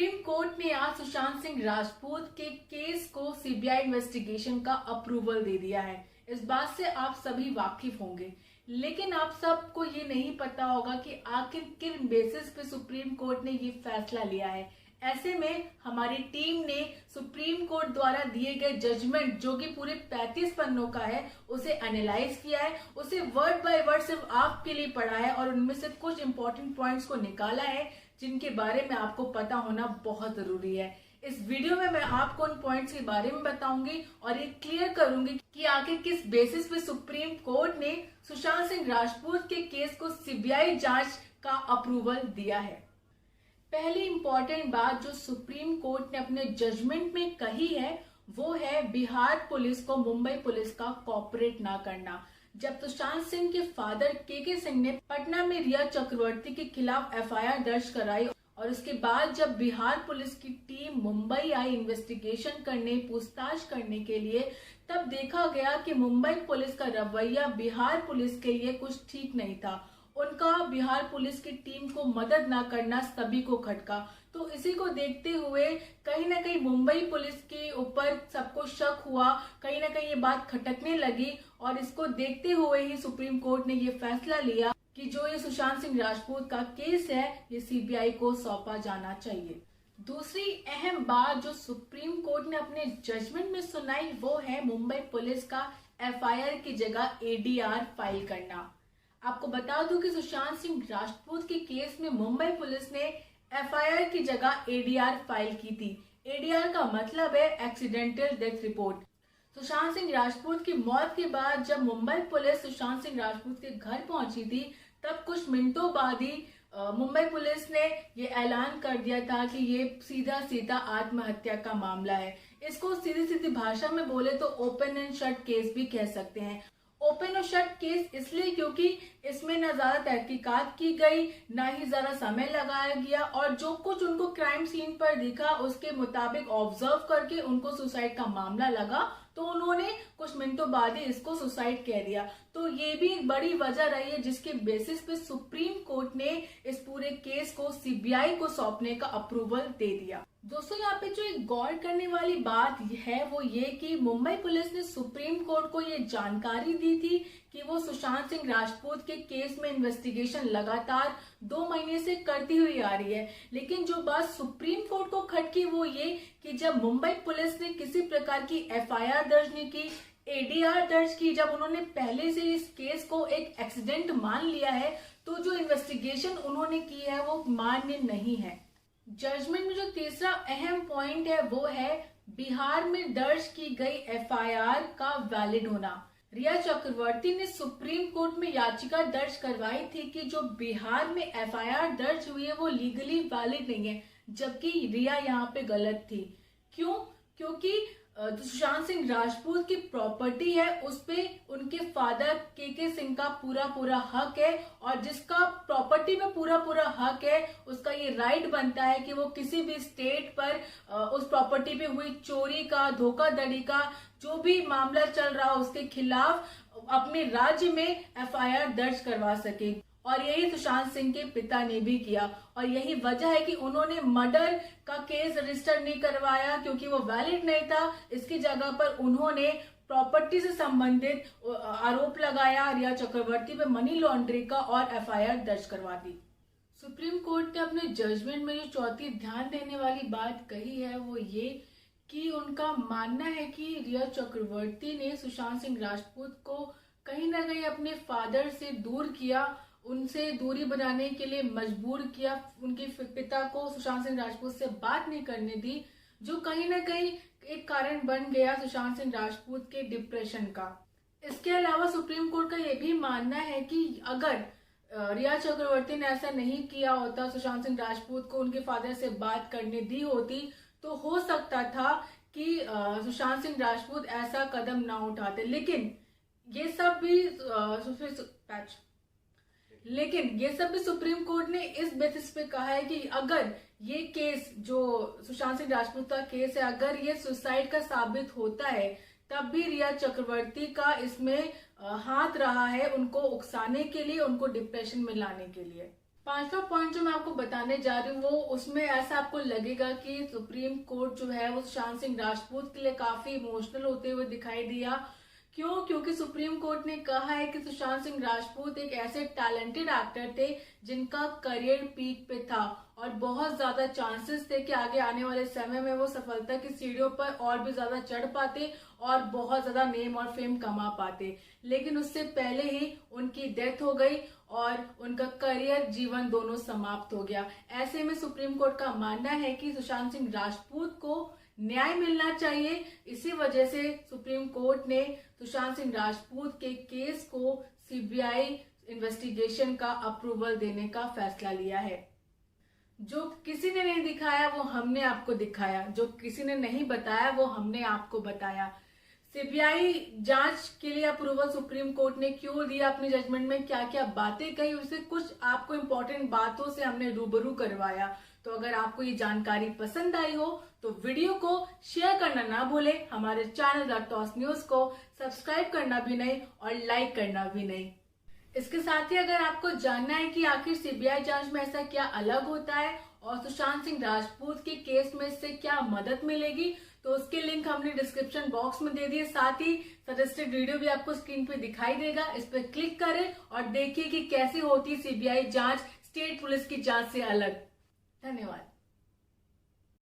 Supreme court ने आज सुशांत सिंह राजपूत के केस को सीबीआई इन्वेस्टिगेशन का अप्रूवल दे दिया है। इस बात से आप सभी वाकिफ होंगे, लेकिन आप सबको ये नहीं पता होगा कि आखिर किन बेसिस पे सुप्रीम कोर्ट ने ये फैसला लिया है। ऐसे में हमारी टीम ने सुप्रीम कोर्ट द्वारा दिए गए जजमेंट, जो कि पूरे 35 पन्नों का है, उसे एनालाइज किया है, उसे वर्ड बाय वर्ड सिर्फ आपके लिए पढ़ा है और उनमें से कुछ इंपॉर्टेंट पॉइंट्स को निकाला है जिनके बारे में आपको पता होना बहुत जरूरी है। इस वीडियो में मैं आपको उन पॉइंट्स के बारे में बताऊंगी और ये क्लियर करूंगी कि आखिर किस बेसिस पे सुप्रीम कोर्ट ने सुशांत सिंह राजपूत के केस को सीबीआई जांच का अप्रूवल दिया है। पहली इंपॉर्टेंट बात जो सुप्रीम कोर्ट ने अपने जजमेंट में कही है वो है बिहार पुलिस को मुंबई पुलिस का कोऑपरेट ना करना। जब सुशांत सिंह के फादर के सिंह ने पटना में रिया चक्रवर्ती के खिलाफ एफआईआर दर्ज कराई और उसके बाद जब बिहार पुलिस की टीम मुंबई आई इन्वेस्टिगेशन करने, पूछताछ करने के लिए, तब देखा गया कि मुंबई पुलिस का रवैया बिहार पुलिस के लिए कुछ ठीक नहीं था। उनका बिहार पुलिस की टीम को मदद ना करना सभी को खटका। तो इसी को देखते हुए कहीं ना कहीं मुंबई पुलिस के ऊपर सबको शक हुआ, कहीं ना कहीं ये बात खटकने लगी और इसको देखते हुए ही सुप्रीम कोर्ट ने ये फैसला लिया कि जो ये सुशांत सिंह राजपूत का केस है ये सीबीआई को सौंपा जाना चाहिए। दूसरी अहम बात जो सुप्रीम कोर्ट ने अपने जजमेंट में सुनाई वो है मुंबई पुलिस का एफआईआर की जगह एडीआर फाइल करना। आपको बता दूं कि सुशांत सिंह राजपूत के केस में मुंबई पुलिस ने एफआईआर की जगह एडीआर फाइल की थी। एडीआर का मतलब है accidental death report. Sushant Singh Rajput की मौत के बाद जब मुंबई पुलिस सुशांत सिंह राजपूत के घर पहुंची थी, तब कुछ मिनटों बाद ही मुंबई पुलिस ने ये ऐलान कर दिया था कि ये सीधा सीधा आत्महत्या का मामला है। इसको सीधी सीधी भाषा में बोले तो ओपन एंड शट केस भी कह सकते हैं। ओपन और शट केस इसलिए क्योंकि इसमें न ज्यादा तहकीकात की गई, ना ही ज्यादा समय लगाया गया और जो कुछ उनको क्राइम सीन पर दिखा उसके मुताबिक ऑब्जर्व करके उनको सुसाइड का मामला लगा, तो उन्होंने कुछ मिनटों बाद ही इसको सुसाइड कह दिया। तो ये भी एक बड़ी वजह रही है जिसके बेसिस पे सुप्रीम कोर्ट ने इस पूरे केस को सीबीआई को सौंपने का अप्रूवल दे दिया। दोस्तों, यहाँ पे जो एक गौर करने वाली बात है वो ये कि मुंबई पुलिस ने सुप्रीम कोर्ट को ये जानकारी दी थी कि वो सुशांत सिंह राजपूत के केस में इन्वेस्टिगेशन लगातार 2 महीने से करती हुई आ रही है। लेकिन जो बात सुप्रीम कोर्ट को खटकी वो ये कि जब मुंबई पुलिस ने किसी प्रकार की एफआईआर दर्ज नहीं की, एडीआर दर्ज की, जब उन्होंने पहले से इस केस को एक एक्सीडेंट मान लिया है, तो जो इन्वेस्टिगेशन उन्होंने की है वो मान्य नहीं है। जजमेंट में जो तीसरा अहम पॉइंट है वो है बिहार में दर्ज की गई एफआईआर का वैलिड होना। रिया चक्रवर्ती ने सुप्रीम कोर्ट में याचिका दर्ज करवाई थी कि जो बिहार में एफआईआर दर्ज हुई है वो लीगली वैलिड नहीं है, जबकि रिया यहाँ पे गलत थी। क्यों? क्योंकि सुशांत सिंह राजपूत की प्रॉपर्टी है, उस पे उनके फादर के सिंह का पूरा हक है और जिसका प्रॉपर्टी में पूरा हक है उसका ये राइट बनता है कि वो किसी भी स्टेट पर उस प्रॉपर्टी पे हुई चोरी का, धोखाधड़ी का जो भी मामला चल रहा हो उसके खिलाफ अपने राज्य में एफआईआर दर्ज करवा सके। और यही सुशांत सिंह के पिता ने भी किया और यही वजह है कि उन्होंने मर्डर का केस रजिस्टर नहीं करवाया क्योंकि वो वैलिड नहीं था। इसकी जगह पर उन्होंने प्रॉपर्टी से संबंधित आरोप लगाया रिया चक्रवर्ती पे, मनी लॉन्ड्रिंग का, और एफआईआर दर्ज करवा दी। सुप्रीम कोर्ट ने अपने जजमेंट में जो चौथी ध्यान देने वाली बात कही है वो ये कि उनका मानना है कि रिया चक्रवर्ती ने सुशांत सिंह राजपूत को कहीं ना कहीं अपने फादर से दूर किया, उनसे दूरी बनाने के लिए मजबूर किया, उनके पिता को सुशांत सिंह राजपूत से बात नहीं करने दी, जो कहीं ना कहीं एक कारण बन गया सुशांत सिंह राजपूत के डिप्रेशन का। इसके अलावा सुप्रीम कोर्ट का यह भी मानना है कि अगर रिया चक्रवर्ती ने ऐसा नहीं किया होता, सुशांत सिंह राजपूत को उनके फादर से बात करने दी होती, तो हो सकता था कि सुशांत सिंह राजपूत ऐसा कदम ना उठाते। लेकिन ये सब भी सुप्रीम कोर्ट ने इस बेसिस पे कहा है कि अगर ये केस जो सुशांत सिंह राजपूत का केस है, अगर ये सुसाइड का साबित होता है, तब भी रिया चक्रवर्ती का इसमें हाथ रहा है उनको उकसाने के लिए, उनको डिप्रेशन में लाने के लिए। पांचवा पॉइंट जो मैं आपको बताने जा रही हूँ वो उसमें ऐसा आपको लगेगा कि सुप्रीम कोर्ट जो है वो सुशांत सिंह राजपूत के लिए काफी इमोशनल होते हुए दिखाई दिया। क्यों? क्योंकि सुप्रीम कोर्ट ने कहा है कि सुशांत सिंह राजपूत एक ऐसे टैलेंटेड एक्टर थे जिनका करियर पीक पे था और बहुत ज्यादा चांसेस थे कि आगे आने वाले समय में वो सफलता की सीढ़ियों पर और भी ज्यादा चढ़ पाते और बहुत ज्यादा नेम और फेम कमा पाते। लेकिन उससे पहले ही उनकी डेथ हो गई और उनका करियर जीवन दोनों समाप्त हो गया। ऐसे में सुप्रीम कोर्ट का मानना है कि सुशांत सिंह राजपूत को न्याय मिलना चाहिए। इसी वजह से सुप्रीम कोर्ट ने सुशांत सिंह राजपूत के केस को सीबीआई इन्वेस्टिगेशन का अप्रूवल देने का फैसला लिया है। जो किसी ने नहीं दिखाया वो हमने आपको दिखाया, जो किसी ने नहीं बताया वो हमने आपको बताया। सीबीआई जांच के लिए अप्रूवल सुप्रीम कोर्ट ने क्यों दिया, अपने जजमेंट में क्या क्या बातें कही, उससे कुछ आपको इंपॉर्टेंट बातों से हमने रूबरू करवाया। तो अगर आपको ये जानकारी पसंद आई हो तो वीडियो को शेयर करना ना भूले, हमारे चैनल द टॉस न्यूज को सब्सक्राइब करना भी नहीं और लाइक करना भी नहीं। इसके साथ ही अगर आपको जानना है कि आखिर सीबीआई जांच में ऐसा क्या अलग होता है और सुशांत सिंह राजपूत के केस में इससे क्या मदद मिलेगी, तो उसके लिंक हमने डिस्क्रिप्शन बॉक्स में दे दिए। साथ ही सजेस्टेड वीडियो भी आपको स्क्रीन पे दिखाई देगा, इस पर क्लिक करें और देखिए कि कैसे होती सीबीआई जांच स्टेट पुलिस की जांच से अलग। धन्यवाद।